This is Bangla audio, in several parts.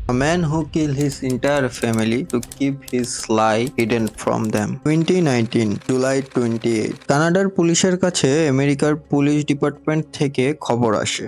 A man who killed his entire family to keep his lie hidden from them. 2019 July 28 কানাডার পুলিশের কাছে আমেরিকার পুলিশ ডিপার্টমেন্ট থেকে খবর আসে।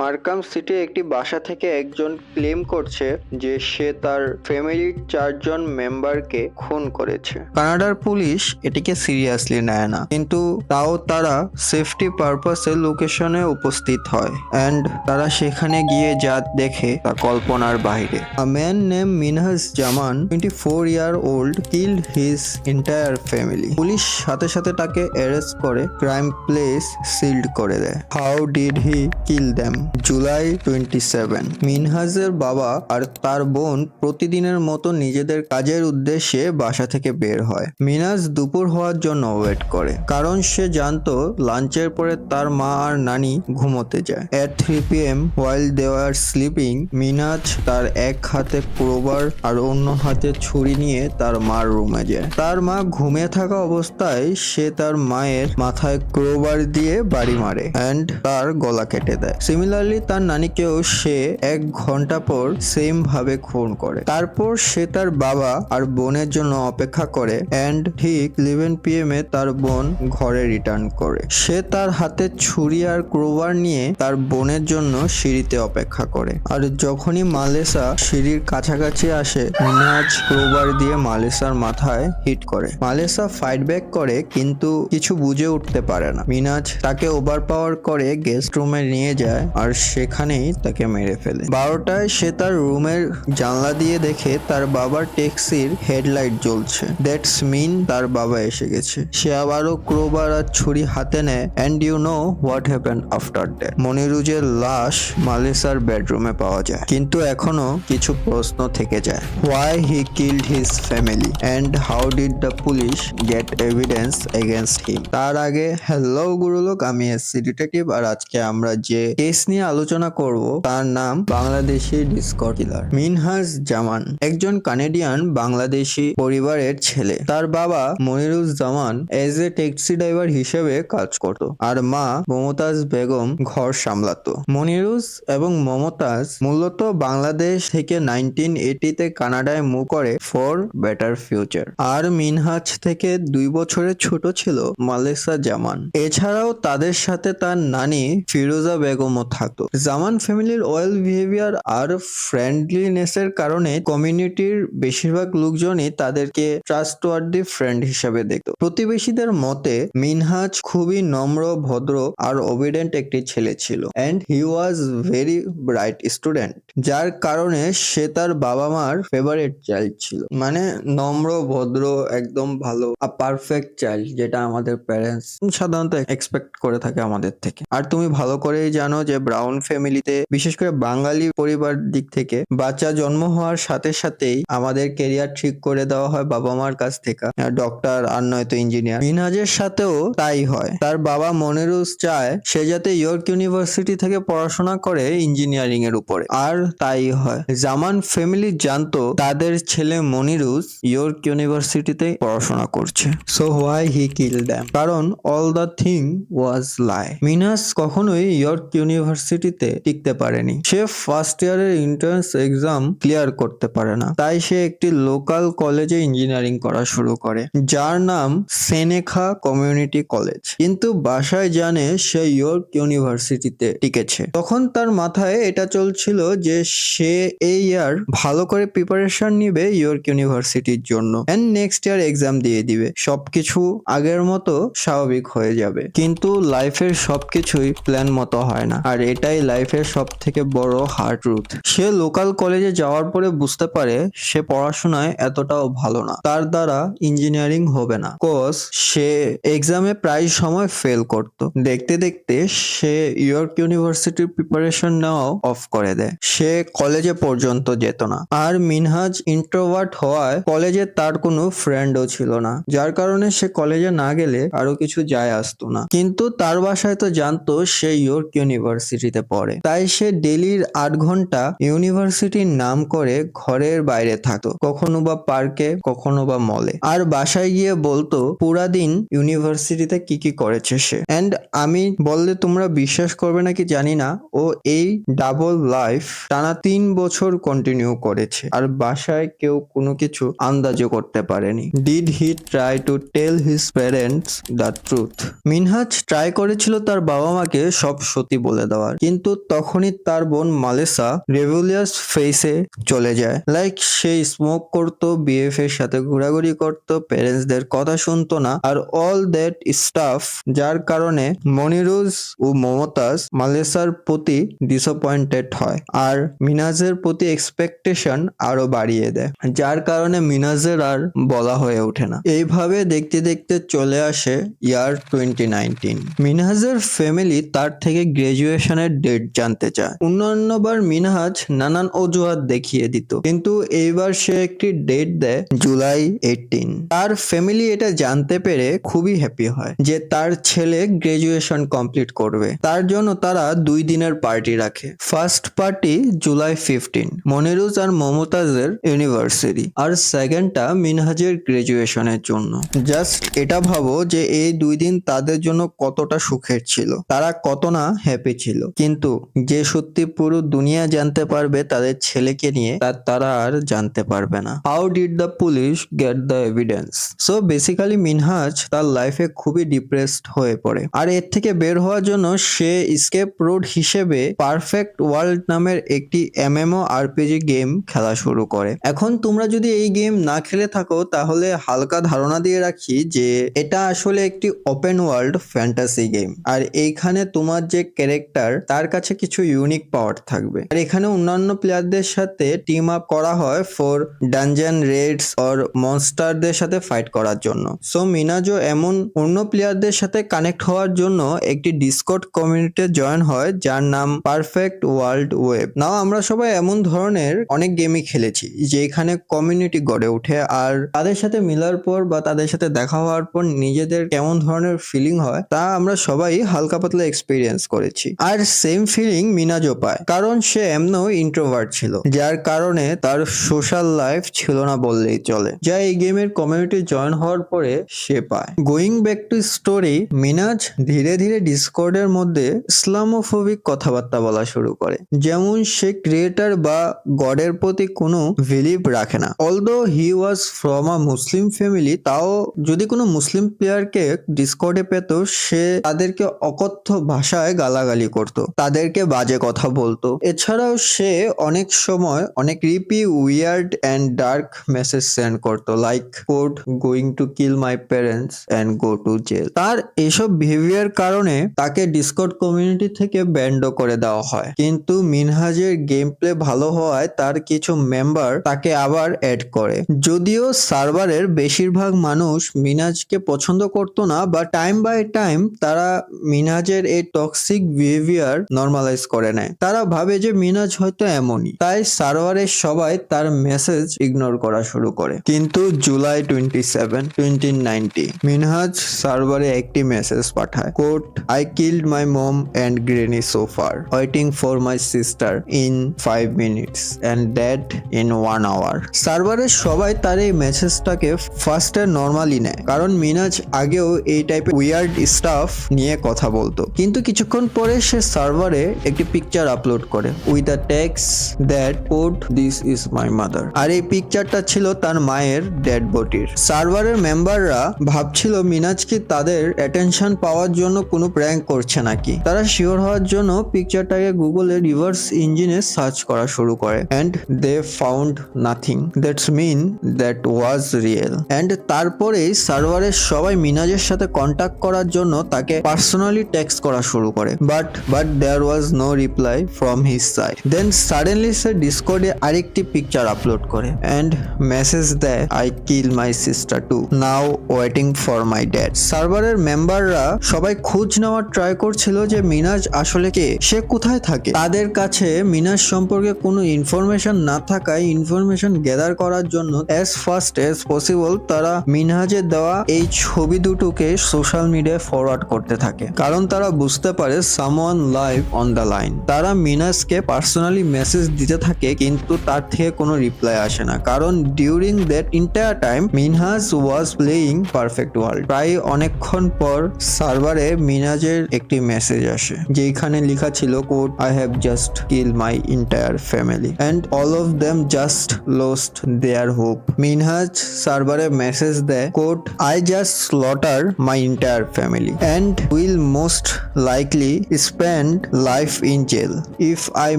মার্কাম সিটি একটি বাসা থেকে একজন ক্লেম করছে যে সে তার ফ্যামিলির 4 জন মেম্বারকে খুন করেছে। কানাডার পুলিশ এটিকে সিরিয়াসলি নেয় না, কিন্তু তাও তারা সেফটি পারপাসে লোকেশনে উপস্থিত হয় এন্ড তারা সেখানে গিয়ে যা দেখে তা কল্পনার বাইরে। A man named Minhaj Zaman, 24-year-old, killed his entire family. Police সাথে সাথে তাকে অ্যারেস্ট করে ক্রাইম প্লেস সিল্ড করে দেয়। How did he kill them? July 27 মিনহাজের বাবা আর তার বোন প্রতিদিনের মতো নিজেদের কাজের উদ্দেশ্যে বাসা থেকে বের হয়। মিনহাজ দুপুর হওয়ার জন্য ওয়েট করে, কারণ সে জানতো লাঞ্চের পরে তার মা আর নানি ঘুমোতে যায়। At 3 PM while they were sleeping, Minhaj তার এক হাতে ক্রোবার আর অন্য হাতে ছুরি নিয়ে তার মার রুমে যায়। তার মা ঘুমিয়ে থাকা অবস্থায় সে তার মায়ের মাথায় ক্রোবার দিয়ে বাড়ি মারে এন্ড তার গলা কেটে দেয়। সিমিলারলি তার নানিকেও সে 1 ঘন্টা পর সেম ভাবে খুন করে। তারপর সে তার বাবা আর বোনের জন্য অপেক্ষা করে এন্ড ঠিক 11 PM এ তার বোন ঘরে রিটার্ন করে। সে তার হাতে ছুরি আর ক্রোবার নিয়ে তার বোনের জন্য সিঁড়িতে অপেক্ষা করে। আর যখনই মালেসা সিঁড়ির কাছাকাছি আসে, মিনহাজ ক্রোবার দিয়ে মালেসার মাথায় হিট করে। মালেসা ফাইট ব্যাক করে, কিন্তু কিছু বুঝে উঠতে পারে না। মিনহাজ তাকে ওভারপাওয়ার করে গেস্ট রুমে নিয়ে যায় আর সেখানেই তাকে মেরে ফেলে। 12টায় সে তার রুমের জানলা দিয়ে দেখে তার বাবার ট্যাক্সির হেডলাইট জ্বলছে। দ্যাটস মিন তার বাবা এসে গেছে। সে আবারও ক্রোবার আর ছুরি হাতে নেয় and you know what happen after that. মনিরুজের লাশ মালেসার বেডরুমে পাওয়া যায়, কিন্তু এখনো কিছু প্রশ্ন থেকে যায়। Why he killed his family and how did the police get evidence against him. তার আগে হ্যালো গুরুলোক, আমি এসসি ডিটেকটিভ, আর আজকে আমরা যে কেস নিয়ে আলোচনা করব তার নাম বাংলাদেশি ডিসকো কিলার। মিনহাজ জামান একজন কানাডিয়ান বাংলাদেশি পরিবারের ছেলে। তার বাবা মনিরুজ জামান এজ এ ট্যাক্সি ড্রাইভার হিসেবে কাজ করত আর মা মমতাজ বেগম ঘর সামলাতো। মনিরুজ এবং মমতাজ মূলত বাংলাদেশ থেকে 1980-তে কানাডায় মুভ করে ফর বেটার ফিউচার। আর মিনহাজ থেকে 2 বছরের ছোট ছিল মালেসা জামান। এছাড়াও তাদের সাথে তার নানি ফিরোজা বেগমও থাকতো। জামান ফ্যামিলির ওয়েল বিহেভিয়ার আর ফ্রেন্ডলিনেসের কারণে কমিউনিটির বেশিরভাগ লোকজনই তাদেরকে ট্রাস্টওয়ার্দি ফ্রেন্ড হিসেবে দেখত। প্রতিবেশীদের মতে মিনহাজ খুবই নম্র, ভদ্র আর ওবিডেন্ট একটি ছেলে ছিল and he was very bright student, যার কারণে সে তার বাবা মার ফেভারিট চাইল্ড ছিল। মানে নম্র, ভদ্র, একদম ভালো, পারফেক্ট চাইল্ড, যেটা আমাদের প্যারেন্টস সাধারণত এক্সপেক্ট করে থাকে আমাদের থেকে। আর তুমি ভালো করেই জানো যে ব্রাউন ফ্যামিলিতে, বিশেষ করে বাঙালি পরিবার দিক থেকে, বাচ্চা জন্ম হওয়ার সাথে সাথেই আমাদের কেরিয়ার ঠিক করে দেওয়া হয় বাবা মার কাছ থেকে, ডক্টর আর নয়তো ইঞ্জিনিয়ার। মিনহাজের সাথেও তাই হয়। তার বাবা মনিরুজ চায় সে যাতে ইয়র্ক ইউনিভার্সিটি থেকে পড়াশোনা করে ইঞ্জিনিয়ারিং এর উপরে, আর তাই হয়। জামান ফ্যামিলি জানতো তাদের ছেলে মনিরুজ ইয়র্ক ইউনিভার্সিটিতে পড়াশোনা করছে। So why he kill them? কারণ অল দ্য থিং ওয়াজ লাই। মিনহাজ কখনোই ইয়র্ক ইউনিভার্সিটিতে টিকতে পারেনি। সে ফার্স্ট ইয়ারের এন্ট্রান্স এক্সাম ক্লিয়ার করতে পারে না, তাই সে একটি লোকাল কলেজে ইঞ্জিনিয়ারিং করা শুরু করে, যার নাম সেনেখা কমিউনিটি কলেজ। কিন্তু বাসায় জানে সে ইয়র্ক ইউনিভার্সিটিতে টিকেছে। তখন তার মাথায় এটা চলছিল যে সে এই ইয়ার ভালো করে প্রিপারেশন নিবে ইয়র্ক ইউনিভার্সিটির জন্য এন্ড নেক্সট ইয়ার এক্সাম দিয়ে দিবে, সবকিছু আগের মতো স্বাভাবিক হয়ে যাবে। কিন্তু লাইফের সবকিছুই প্ল্যান মতো হয় না, আর এটাই লাইফের সব থেকে বড় হার্ড ট্রুথ। সে লোকাল কলেজে যাওয়ার পরে বুঝতে পারে সে পড়াশোনায় এতটাও ভালো না, তার দ্বারা ইঞ্জিনিয়ারিং হবে না, কজ সে এক্সামে প্রায় সময় ফেল করত। দেখতে দেখতে সে ইয়র্ক ইউনিভার্সিটির প্রিপারেশন নেওয়াও অফ করে দেয়। সে কলেজে পর্যন্ত যেত না। আর মিনহাজ ইন্ট্রোভার্ট হওয়ায় কলেজে তার কোনো ফ্রেন্ডও ছিল না, যার কারণে সে কলেজে না গেলে আরো কিছু যায় আসতো না। কিন্তু তার বাসায় তো জানতো সে ইয়র্ক ইউনিভার্সিটি ইউনিভার্সিটিতে পড়ে, তাই সে ডেইলির 8 ঘন্টা ইউনিভার্সিটির নাম করে ঘরের বাইরে থাকতো, কখনো বা পার্কে, কখনো বা মলে, আর বাসায় গিয়ে বলতো পুরা দিন ইউনিভার্সিটিতে কি কি করেছে সে। এন্ড আমি বললে তোমরা বিশ্বাস করবে নাকি জানি না, ও এই ডাবল লাইফ টানা 3 বছর কন্টিনিউ করেছে, আর বাসায় কেউ কোনো কিছু আন্দাজও করতে পারেনি। Did he try to tell his parents the truth? Minhaj try করেছিল তার বাবা মাকে সব সত্যি বলে দেওয়ার, কিন্তু তখনই তার বোন মালেসা রেভুলিয়াস ফেসে চলে যায়। লাইক সে স্মোক করতো, বিএফ এর সাথে ঘোরাঘুরি করতো, প্যারেন্টসদের কথা শুনতো না, আর অল দ্যাট স্টাফ, যার কারণে মনিরুজ ও মমতাজ মালেসার প্রতি ডিসঅ্যাপয়েন্টেড হয় আর মিনাজের প্রতি এক্সপেকটেশন আরো বাড়িয়ে দেয়, যার কারণে মিনাজের আর বলা হয়ে ওঠে না। এইভাবে দেখতে দেখতে চলে আসে ইয়ার 2019। মিনহাজের ফ্যামিলি তার থেকে গ্রাজুয়েশনের ডেট জানতে চায়। অন্যান্যবার মিনহাজ নানান অজুহাত দেখিয়ে দিত, কিন্তু এইবার সে একটি ডেট দেয় জুলাই 18। তার ফ্যামিলি এটা জানতে পেরে খুবই হ্যাপি হয় যে তার ছেলে গ্রাজুয়েশন কমপ্লিট করবে। তার জন্য তারা 2 দিনের পার্টি রাখে। ফার্স্ট পার্টি জুলাই 15, মনিরুজ আর মমতাজের ইউনিভার্সিটি, আর সেকেন্ডটা মিনহাজের গ্রাজুয়েশনের জন্য। জাস্ট এটা ভাবো যে এই 2 দিন তাদের জন্য কতটা সুখের ছিল, তারা কত না হ্যাপি ছিল। কিন্তু যে সত্যি পুরো দুনিয়া জানতে পারবে তাদের ছেলেকে নিয়ে, তারা আর জানতে পারবে না। How did the police get the evidence? So basically Minhaj তার লাইফে খুবই ডিপ্রেসড হয়ে পড়ে, আর এর থেকে বের হওয়ার জন্য সে স্কেপ রোড হিসেবে পারফেক্ট ওয়ার্ল্ড নামের একটি এমএমও আরপিজি গেম খেলা শুরু করে। এখন তোমরা যদি এই গেম না খেলে থাকো তাহলে হালকা ধারণা দিয়ে রাখি যে এটা আসলে একটি ওপেন ওয়ার্ল্ড ফ্যান্টাসি গেম, আর এইখানে তোমার যে ক্যারেক্টার তার কাছে কিছু ইউনিক পাওয়ার থাকবে, আর এখানে অন্যান্য প্লেয়ারদের সাথে টিম আপ করা হয় ফর ডানজন রেডস অর মনস্টারদের সাথে ফাইট করার জন্য। সো মিনাজও এমন অন্য প্লেয়ারদের সাথে কানেক্ট হওয়ার জন্য একটি ডিসকর্ড কমিউনিটিতে জয়েন হয় যার নাম পারফেক্ট ওয়ার্ল্ড ওয়েব। নাও আমরা সবাই এমন ধরনের অনেক গেমই খেলেছি যেখানে কমিউনিটি গড়ে ওঠে, আর তাদের সাথে মিলার পর বা তাদের সাথে দেখা হওয়ার পর নিজেদের কেমন ধরনের ফিলিং হয় তা আমরা সবাই হালকা পাতলা এক্সপিরিয়েন্স করেছি। আর সেম ফিলিং মিনাজও পায়, কারণ সে এমনও ইন্ট্রোভার্ট ছিল, যার কারণে তার সোশ্যাল লাইফ ছিল না বললেই চলে, যা এই গেমের কমিউনিটি জয়েন হওয়ার পরে সে পায়। গোয়িং ব্যাক টু স্টোরি, মিনাজ ধীরে ধীরে ডিসকর্ডের মধ্যে ইসলামোফোবিক কথাবার্তা বলা শুরু করে, যেমন সে ক্রিয়েটার বা গডের প্রতি কোনো বিলিভ রাখে না। Although he was from a Muslim family, তাও যদি কোনো মুসলিম প্লেয়ারকে ডিসকর্ডে পেত সে তাদেরকে অকথ্য ভাষায় গালাগালি করত, তাদেরকে বাজে কথা বলতো। এছাড়াও সে অনেক সময় অনেক creepy, weird and dark message send করতো, like code going to kill my parents and go to jail. তার এসব বিহেভিয়ার কারণে তাকে ডিসকর্ড কমিউনিটি থেকে ব্যান্ড করে দেওয়া হয়, কিন্তু মিনহাজের গেম প্লে ভালো হওয়ায় তার কিছু মেম্বার তাকে আবার অ্যাড করে। যদিও সার্ভারের বেশিরভাগ মানুষ মিনহাজকে পছন্দ করতো না, বা টাইম বাই টাইম তারা মিনহাজের এই টক্সিক বিহেভিয়ার নর্মালাইজ করে নেয়। তারা ভাবে যে মিনহাজ হয়তো এমনই, তাই সার্ভারের সবাই তার মেসেজ ইগনোর করা শুরু করে। কিন্তু জুলাই 27, 2090 মিনহাজ সার্ভারে একটি মেসেজ পাঠায়, quote I killed my mom and granny so far, waiting for my sister in 5 minutes and that in 1 hour। সার্ভারের সবাই তার এই মেসেজটাকে ফার্স্টে নর্মালি নেয়, কারণ মিনহাজ আগেও এই টাইপের উইয়ার্ড স্টাফ নিয়ে কথা বলতো। কিন্তু কিছুক্ষণ পরে সে সার্ভারে একটি পিকচার আপলোড করে with a text that code this is my mother, আর এই পিকচারটা ছিল তার মায়ের ডেড বডির। সার্ভারের মেম্বাররা ভাবছিল মিনহাজ কি তাদের অ্যাটেনশন পাওয়ার জন্য কোনো প্র্যাঙ্ক করছে নাকি। তারা শিওর হওয়ার জন্য পিকচারটাকে গুগলে রিভার্স ইঞ্জিনে সার্চ করা শুরু করে, and they found nothing that's mean that was real. And তারপরেই সার্ভারের সবাই মিনহাজের সাথে কন্ট্যাক্ট করার জন্য তাকে পার্সোনালি টেক্সট করা শুরু করে, but there was no reply from his side. Then suddenly সে ডিসকর্ডে আরেকটি পিকচার আপলোড করে এন্ড মেসেজ দেয় I kill my sister too, now waiting for my dad. সার্ভারের মেম্বাররা সবাই খোঁজ নেওয়ার ট্রাই করছিল যে মিনহাজ আসলে কে, সে কোথায় থাকে। তাদের কাছে মিনহাজ সম্পর্কে কোনো ইনফরমেশন না থাকায় ইনফরমেশন গ্যাদার করার জন্য অ্যাজ ফাস্ট অ্যাজ পসিবল তারা মিনহাজের দেওয়া এই ছবি দুটোকে সোশ্যাল মিডিয়ায় ফরওয়ার্ড করতে থাকে, কারণ তারা বুঝতে পারে someone life on the line. তারা মিনাজকে পার্সোনালি মেসেজ দিতে থাকে কিন্তু তার থেকে কোনো রিপ্লাই আসে না, কারণ during that entire time Minhaj was playing perfect world. প্রায় অনেকক্ষণ পর সার্ভারে মিনাজের একটি মেসেজ আসে যেখানে লেখা ছিল code, I have just kill my entire family and all of them just lost their hope. Minhaj সার্ভারে মেসেজ দেয় code, I just slaughter my entire family and will most likely spend life in jail. If I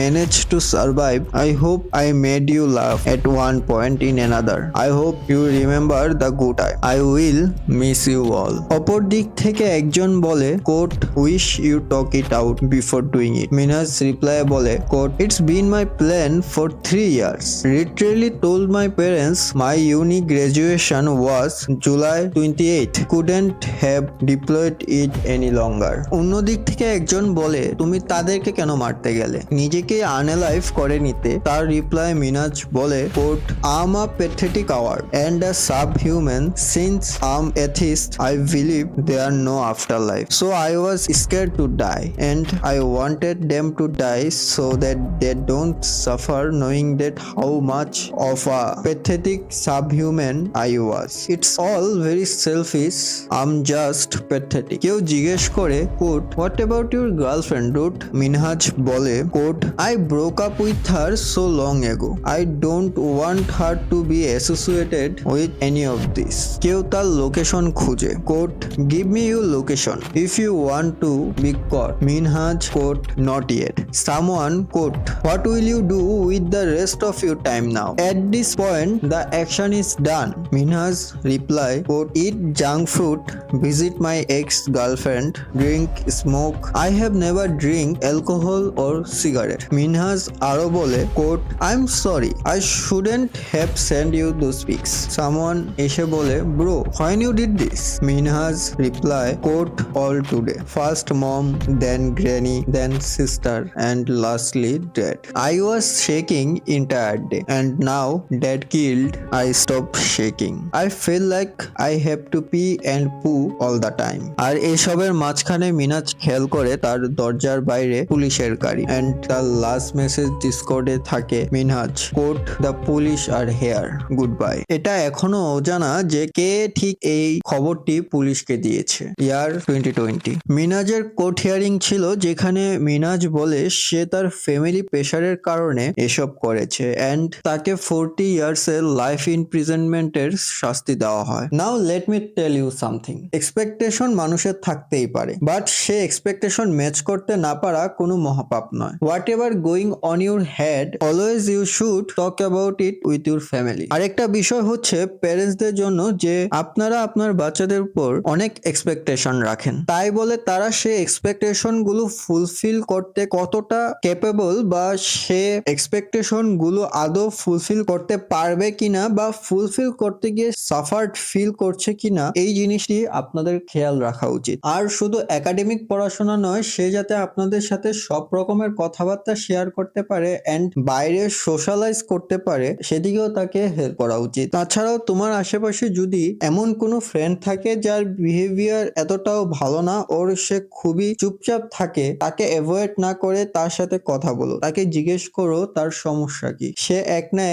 manage to survive, I hope I made you laugh at one point in another. I hope you remember the good time. I will miss you all. অপর দিক থেকে একজন বলে quote, wish you talk it out before doing it. Minaj reply বলে quote, it's been my plan for 3 years. Literally told my parents my uni graduation was July 28th. Couldn't have deployed it any longer. অন্যদিক থেকে একজন বলে তুমি তাদেরকে কেন মারতে গেলে, নিজেকে আনএলাইভ করে নিতে। তার রিপ্লাই মিনাজ বলে quote, I'm a pathetic coward and a subhuman since I'm atheist I believe there no after life so I was scared to die and I wanted them to die so that they don't suffer knowing that how much of a pathetic subhuman I was. It's all very selfish, I'm just pathetic. কেউ জিজ্ঞেস করে quote, what about your girlfriend Ruth? Minhaj বলে quote, I broke up with her so long ago, I don't want her to be associated with any of this. কেউ তার লোকেশন খুঁজে quote, give me your location if you want to be caught. Minhaj quote, not yet. Someone quote, what will you do with the rest of your time now? At this point the action is done. Minhaj reply quote, eat junk fruit, visit my ex-girlfriend, drink, smoke. I have never drink alcohol or cigarette. Minhaj aro bole quote, I'm sorry, I shouldn't have sent you those pics. Someone eshe bole, bro, when you did this? Minhaj reply quote, all today. First mom, then granny, then sister, and lastly dad. I was shaking entire day, and now dad killed. I stopped shaking. I feel like I have to pee and poo all the time. আর এসবের মাঝখানে মিনাজ খেয়াল করে তার দরজার বাইরে পুলিশের গাড়ি এন্ড তার লাস্ট মেসেজ ডিসকর্ডে থাকে Minhaj quote, the police are here, goodbye. এটা এখনো অজানা যে কে ঠিক এই খবরটি পুলিশকে দিয়েছে। ইয়ার 2020 মিনাজের কোর্ট হিয়ারিং ছিল যেখানে মিনাজ বলে সে তার ফ্যামিলি প্রেশারের কারণে এসব করেছে এন্ড তাকে 40 ইয়ার্সের লাইফ ইমপ্রিজনমেন্টের শাস্তি দেওয়া হয়। Now let me tell you something. Expectation মানুষের থাকতেই পারে, বাট সে এক্সপেকটেশন ম্যাচ করতে না পারা কোনো মহাপাপ নয়। Whatever going on your head, always you should talk about it with your family. আরেকটা বিষয় হচ্ছে প্যারেন্টসদের জন্য যে আপনারা আপনার বাচ্চাদের উপর অনেক এক্সপেকটেশন রাখেন, তাই বলে তারা সেই এক্সপেকটেশন গুলো ফুলফিল করতে কতটা ক্যাপেবল বা সে এক্সপেকটেশন গুলো আদৌ ফুলফিল করতে পারবে কিনা বা ফুলফিল করতে গিয়ে সাফার্ড ফিল করছে কিনা, এই জিনিসটি আপনাদের খেয়াল রাখা উচিত। আর শুধু একাডেমিক পড়াশোনা নয়, সে যাতে আপনাদের সাথে সব রকমের কথাবার্তা শেয়ার করতে পারে এন্ড বাইরে সোশ্যালাইজ করতে পারে, সেদিকেও তাকে হেল্প করা উচিত। তাছাড়াও তোমার আশেপাশে যদি এমন কোনো ফ্রেন্ড থাকে যার বিহেভিয়ার এতটাও ভালো না, ওর সে খুবই চুপচাপ থাকে, তাকে অ্যাভয়েড না করে তার সাথে কথা বলো, তাকে জিজ্ঞেস করো তার সমস্যা কি। সে এক না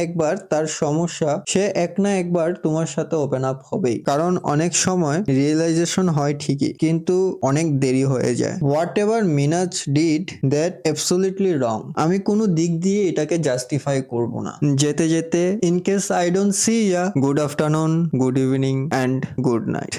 একবার তোমার সাথে ওপেন আপ হবেই, কারণ অনেক সময় রিয়েলাইজেশন হয় ঠিকই কিন্তু অনেক দেরি হয়ে যায়। Whatever Minaj did that absolutely wrong. আমি কোনো দিক দিয়ে এটাকে জাস্টিফাই করব না। যেতে যেতে in case I don't see yeah, good afternoon, good evening and good night.